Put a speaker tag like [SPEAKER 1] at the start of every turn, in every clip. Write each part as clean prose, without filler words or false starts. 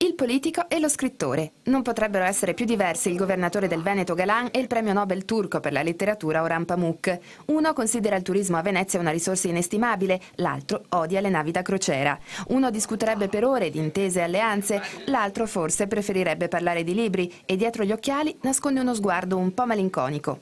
[SPEAKER 1] Il politico e lo scrittore. Non potrebbero essere più diversi il governatore del Veneto Galan e il premio Nobel turco per la letteratura Orhan Pamuk. Uno considera il turismo a Venezia una risorsa inestimabile, l'altro odia le navi da crociera. Uno discuterebbe per ore di intese e alleanze, l'altro forse preferirebbe parlare di libri e dietro gli occhiali nasconde uno sguardo un po' malinconico.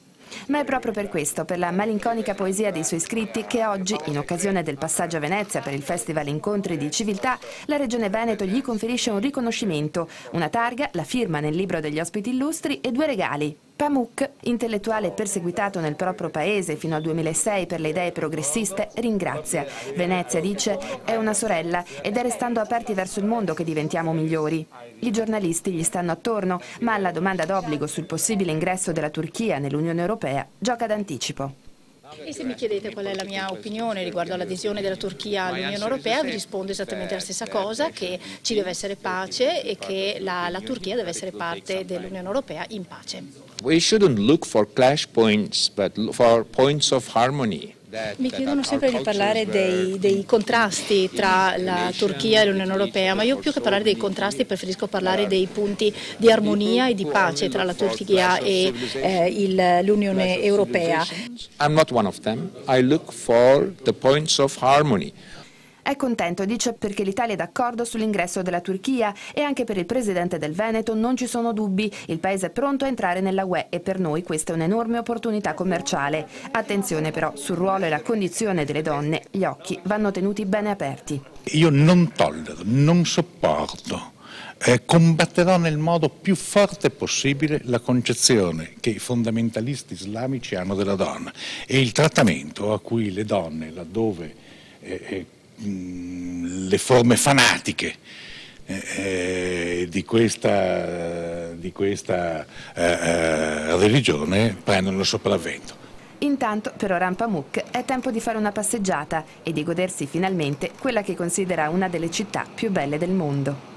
[SPEAKER 1] Ma è proprio per questo, per la malinconica poesia dei suoi scritti, che oggi, in occasione del passaggio a Venezia per il Festival Incontri di Civiltà, la Regione Veneto gli conferisce un riconoscimento, una targa, la firma nel libro degli ospiti illustri e 2 regali. Pamuk, intellettuale perseguitato nel proprio paese fino al 2006 per le idee progressiste, ringrazia. Venezia, dice, è una sorella ed è restando aperti verso il mondo che diventiamo migliori. I giornalisti gli stanno attorno, ma alla domanda d'obbligo sul possibile ingresso della Turchia nell'Unione Europea gioca d'anticipo.
[SPEAKER 2] E se mi chiedete qual è la mia opinione riguardo all'adesione della Turchia all'Unione Europea, vi rispondo esattamente la stessa cosa, che ci deve essere pace e che la Turchia deve essere parte dell'Unione Europea in pace.
[SPEAKER 3] We shouldn't look for clash points, but for points of harmony.
[SPEAKER 2] Mi chiedono sempre di parlare dei contrasti tra la Turchia e l'Unione Europea, ma io più che parlare dei contrasti preferisco parlare dei punti di armonia e di pace tra la Turchia e l'Unione Europea.
[SPEAKER 3] I'm not one of them. I look for the points of harmony.
[SPEAKER 1] È contento, dice, perché l'Italia è d'accordo sull'ingresso della Turchia e anche per il presidente del Veneto non ci sono dubbi. Il paese è pronto a entrare nella UE e per noi questa è un'enorme opportunità commerciale. Attenzione però, sul ruolo e la condizione delle donne, gli occhi vanno tenuti bene aperti.
[SPEAKER 4] Io non tollero, non sopporto, combatterò nel modo più forte possibile la concezione che i fondamentalisti islamici hanno della donna e il trattamento a cui le donne, laddove le forme fanatiche di questa religione prendono il sopravvento.
[SPEAKER 1] Intanto per Orhan Pamuk è tempo di fare una passeggiata e di godersi finalmente quella che considera una delle città più belle del mondo.